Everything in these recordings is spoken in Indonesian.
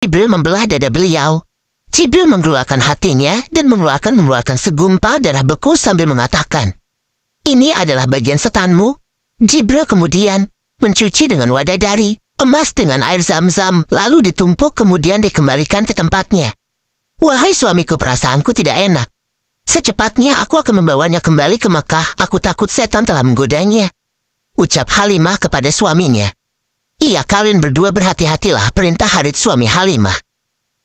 Jibril membelah dada beliau. Jibril mengeluarkan hatinya dan mengeluarkan segumpal darah beku sambil mengatakan, "Ini adalah bagian setanmu." Jibril kemudian mencuci dengan wadah dari emas dengan air zam-zam, lalu ditumpuk kemudian dikembalikan ke tempatnya. "Wahai suamiku, perasaanku tidak enak. Secepatnya aku akan membawanya kembali ke Mekah. Aku takut setan telah menggodanya," ucap Halimah kepada suaminya. "Iya, kalian berdua berhati-hatilah," perintah Harits suami Halimah.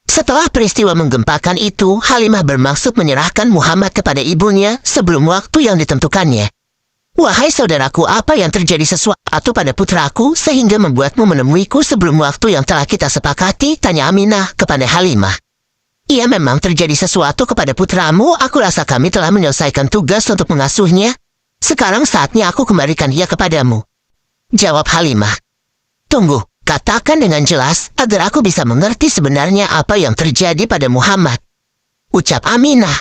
Setelah peristiwa menggempakan itu, Halimah bermaksud menyerahkan Muhammad kepada ibunya sebelum waktu yang ditentukannya. "Wahai saudaraku, apa yang terjadi sesuatu pada putraku sehingga membuatmu menemuiku sebelum waktu yang telah kita sepakati?" tanya Aminah kepada Halimah. "Iya, memang terjadi sesuatu kepada putramu. Aku rasa kami telah menyelesaikan tugas untuk mengasuhnya. Sekarang saatnya aku kembalikan dia kepadamu," jawab Halimah. "Tunggu, katakan dengan jelas agar aku bisa mengerti sebenarnya apa yang terjadi pada Muhammad," ucap Aminah.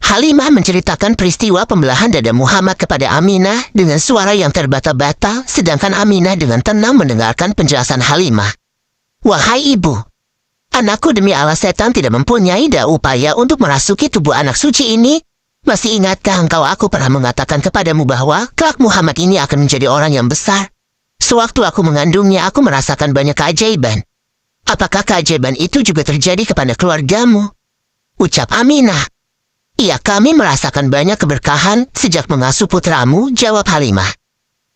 Halimah menceritakan peristiwa pembelahan dada Muhammad kepada Aminah dengan suara yang terbata-bata, sedangkan Aminah dengan tenang mendengarkan penjelasan Halimah. "Wahai ibu, anakku, demi Allah setan tidak mempunyai daya upaya untuk merasuki tubuh anak suci ini. Masih ingatkah engkau aku pernah mengatakan kepadamu bahwa kelak Muhammad ini akan menjadi orang yang besar? Sewaktu aku mengandungnya, aku merasakan banyak keajaiban. Apakah keajaiban itu juga terjadi kepada keluargamu?" ucap Aminah. "Iya, kami merasakan banyak keberkahan sejak mengasuh putramu," jawab Halimah.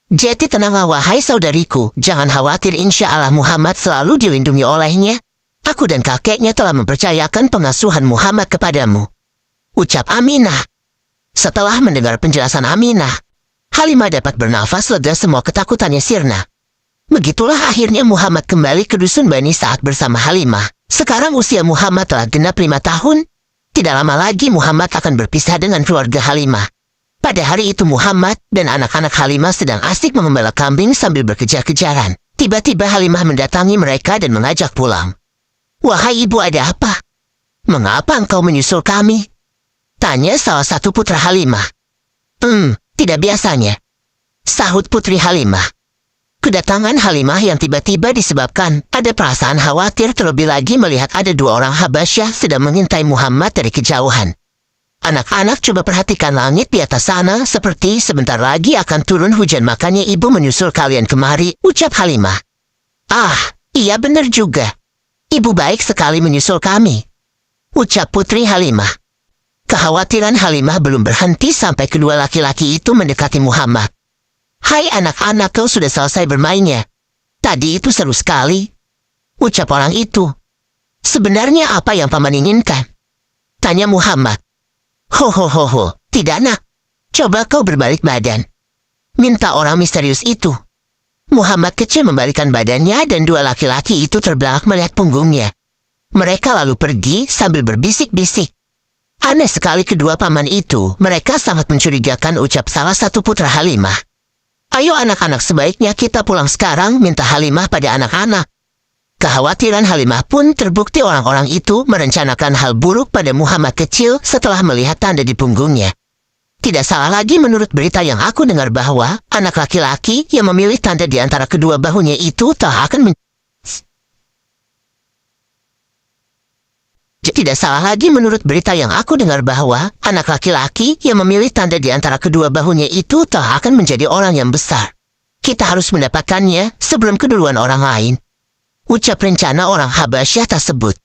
"Jadi tenanglah wahai saudariku, jangan khawatir, insya Allah Muhammad selalu dilindungi olehnya. Aku dan kakeknya telah mempercayakan pengasuhan Muhammad kepadamu," ucap Aminah. Setelah mendengar penjelasan Aminah, Halimah dapat bernafas lega, semua ketakutannya sirna. Begitulah akhirnya Muhammad kembali ke dusun Bani Sa'ad bersama Halimah. Sekarang usia Muhammad telah genap 5 tahun. Tidak lama lagi Muhammad akan berpisah dengan keluarga Halimah. Pada hari itu Muhammad dan anak-anak Halimah sedang asik mengembala kambing sambil berkejar-kejaran. Tiba-tiba Halimah mendatangi mereka dan mengajak pulang. "Wahai ibu, ada apa? Mengapa engkau menyusul kami?" tanya salah satu putra Halimah. Tidak biasanya," sahut putri Halimah. Kedatangan Halimah yang tiba-tiba disebabkan ada perasaan khawatir, terlebih lagi melihat ada 2 orang Habasyah sedang mengintai Muhammad dari kejauhan. "Anak-anak, coba perhatikan langit di atas sana, seperti sebentar lagi akan turun hujan, makanya ibu menyusul kalian kemari," ucap Halimah. "Ah, iya benar juga. Ibu baik sekali menyusul kami," ucap putri Halimah. Kekhawatiran Halimah belum berhenti sampai kedua laki-laki itu mendekati Muhammad. "Hai anak-anak, kau sudah selesai bermainnya? Tadi itu seru sekali," ucap orang itu. "Sebenarnya apa yang paman inginkan?" tanya Muhammad. Ho, tidak nak. Coba kau berbalik badan," minta orang misterius itu. Muhammad kecil membalikkan badannya dan 2 laki-laki itu terbelak melihat punggungnya. Mereka lalu pergi sambil berbisik-bisik. Aneh sekali kedua paman itu, mereka sangat mencurigakan, ucap salah satu putra Halimah. "Ayo anak-anak, sebaiknya kita pulang sekarang," minta Halimah pada anak-anak. Kekhawatiran Halimah pun terbukti, orang-orang itu merencanakan hal buruk pada Muhammad kecil setelah melihat tanda di punggungnya. Tidak salah lagi menurut berita yang aku dengar bahwa anak laki-laki yang memilih tanda di antara kedua bahunya itu tak akan Tidak salah lagi menurut berita yang aku dengar bahwa anak laki-laki yang memilih tanda di antara kedua bahunya itu tak akan menjadi orang yang besar. Kita harus mendapatkannya sebelum keduluan orang lain, ucap rencana orang Habasyah tersebut.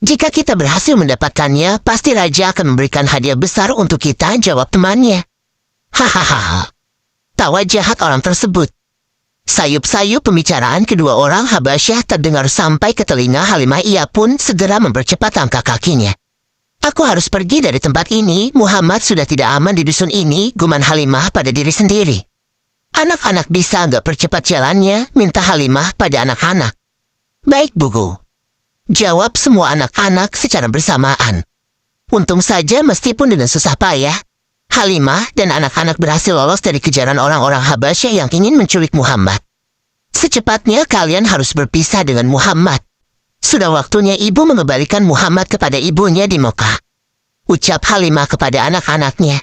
"Jika kita berhasil mendapatkannya, pasti raja akan memberikan hadiah besar untuk kita," jawab temannya. Hahaha. Tawa jahat orang tersebut. Sayup-sayup pembicaraan kedua orang Habasyah terdengar sampai ke telinga Halimah. Ia pun segera mempercepat langkah kakinya. "Aku harus pergi dari tempat ini. Muhammad sudah tidak aman di dusun ini," guman Halimah pada diri sendiri. "Anak-anak bisa agak percepat jalannya?" minta Halimah pada anak-anak. "Baik, Buku," jawab semua anak-anak secara bersamaan. Untung saja meskipun dengan susah payah, Halimah dan anak-anak berhasil lolos dari kejaran orang-orang Habasyah yang ingin menculik Muhammad. "Secepatnya kalian harus berpisah dengan Muhammad. Sudah waktunya ibu mengembalikan Muhammad kepada ibunya di Mekah," ucap Halimah kepada anak-anaknya.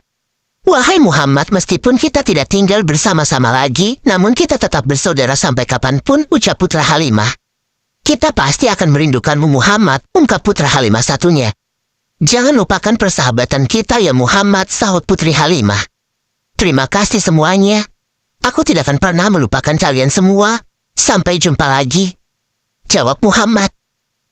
"Wahai Muhammad, meskipun kita tidak tinggal bersama-sama lagi, namun kita tetap bersaudara sampai kapanpun," ucap putra Halimah. Kita pasti akan merindukanmu Muhammad, ungkap putra Halimah satunya. Jangan lupakan persahabatan kita ya Muhammad, sahut putri Halimah. Terima kasih semuanya. Aku tidak akan pernah melupakan kalian semua. Sampai jumpa lagi, jawab Muhammad.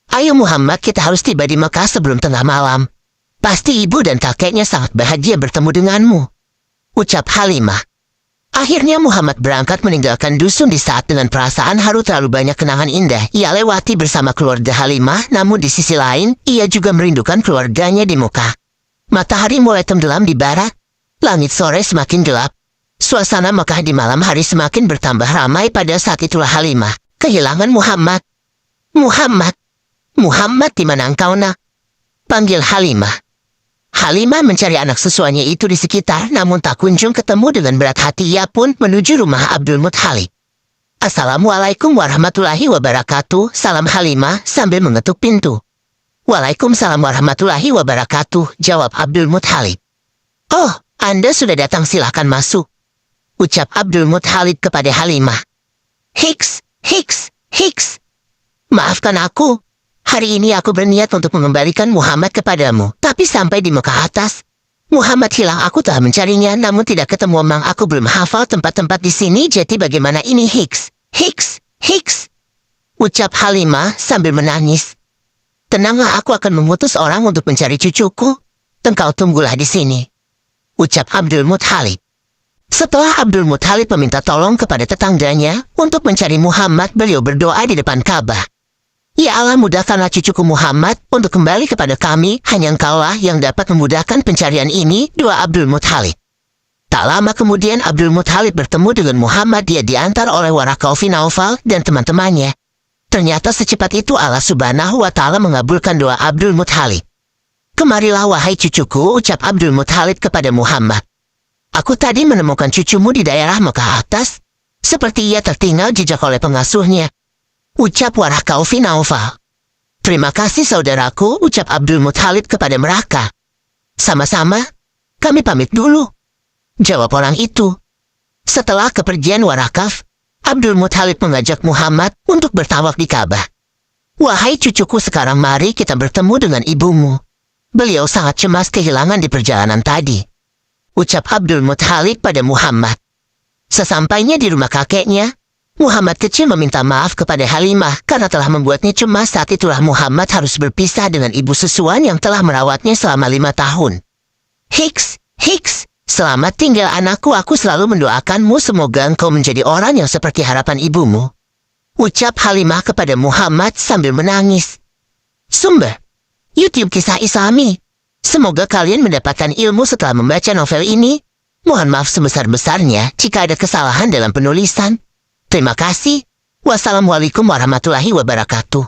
Ayo Muhammad, kita harus tiba di Mekah sebelum tengah malam. Pasti ibu dan kakeknya sangat bahagia bertemu denganmu, ucap Halimah. Akhirnya Muhammad berangkat meninggalkan dusun di saat dengan perasaan haru terlalu banyak kenangan indah ia lewati bersama keluarga Halimah, namun di sisi lain, ia juga merindukan keluarganya di Mekah. Matahari mulai tenggelam di barat, langit sore semakin gelap. Suasana Mekah di malam hari semakin bertambah ramai. Pada saat itulah Halimah kehilangan Muhammad. Muhammad, Muhammad, di mana engkau nak? Panggil Halimah. Halimah mencari anak sesuanya itu di sekitar, namun tak kunjung ketemu. Dengan berat hati ia pun menuju rumah Abdul Muthalib. Assalamualaikum warahmatullahi wabarakatuh, salam Halimah sambil mengetuk pintu. Waalaikumsalam warahmatullahi wabarakatuh, jawab Abdul Muthalib. Oh, Anda sudah datang, silakan masuk, ucap Abdul Muthalib kepada Halimah. Hiks, hiks, hiks. Maafkan aku. Hari ini aku berniat untuk mengembalikan Muhammad kepadamu. Tapi sampai di Mekah atas, Muhammad hilang. Aku telah mencarinya, namun tidak ketemu. Memang aku belum hafal tempat-tempat di sini. Jadi bagaimana ini? Hiks, hiks, hiks, ucap Halimah sambil menangis. Tenanglah, aku akan mengutus orang untuk mencari cucuku. Engkau tunggulah di sini, ucap Abdul Muthalib. Setelah Abdul Muthalib meminta tolong kepada tetangganya untuk mencari Muhammad, beliau berdoa di depan Ka'bah. Ya Allah, mudahkanlah cucuku Muhammad untuk kembali kepada kami. Hanya engkaulah yang dapat memudahkan pencarian ini, doa Abdul Muthalib. Tak lama kemudian Abdul Muthalib bertemu dengan Muhammad. Dia diantar oleh Waraqah bin Naufal dan teman-temannya. Ternyata secepat itu Allah Subhanahu wa Ta'ala mengabulkan doa Abdul Muthalib. Kemarilah wahai cucuku, ucap Abdul Muthalib kepada Muhammad. Aku tadi menemukan cucumu di daerah Mekah atas. Seperti ia tertinggal jejak oleh pengasuhnya, ucap Waraqah bin Naufal. Terima kasih saudaraku, ucap Abdul Muthalib kepada mereka. Sama-sama, kami pamit dulu, jawab orang itu. Setelah kepergian Waraqah, Abdul Muthalib mengajak Muhammad untuk bertawaf di Ka'bah. Wahai cucuku, sekarang mari kita bertemu dengan ibumu. Beliau sangat cemas kehilangan di perjalanan tadi, ucap Abdul Muthalib pada Muhammad. Sesampainya di rumah kakeknya, Muhammad kecil meminta maaf kepada Halimah karena telah membuatnya cemas. Saat itulah Muhammad harus berpisah dengan ibu susuan yang telah merawatnya selama 5 tahun. Hiks, hiks, selamat tinggal anakku, aku selalu mendoakanmu, semoga engkau menjadi orang yang seperti harapan ibumu, ucap Halimah kepada Muhammad sambil menangis. Sumber YouTube Kisah Islami. Semoga kalian mendapatkan ilmu setelah membaca novel ini. Mohon maaf sebesar-besarnya jika ada kesalahan dalam penulisan. Terima kasih. Wassalamualaikum warahmatullahi wabarakatuh.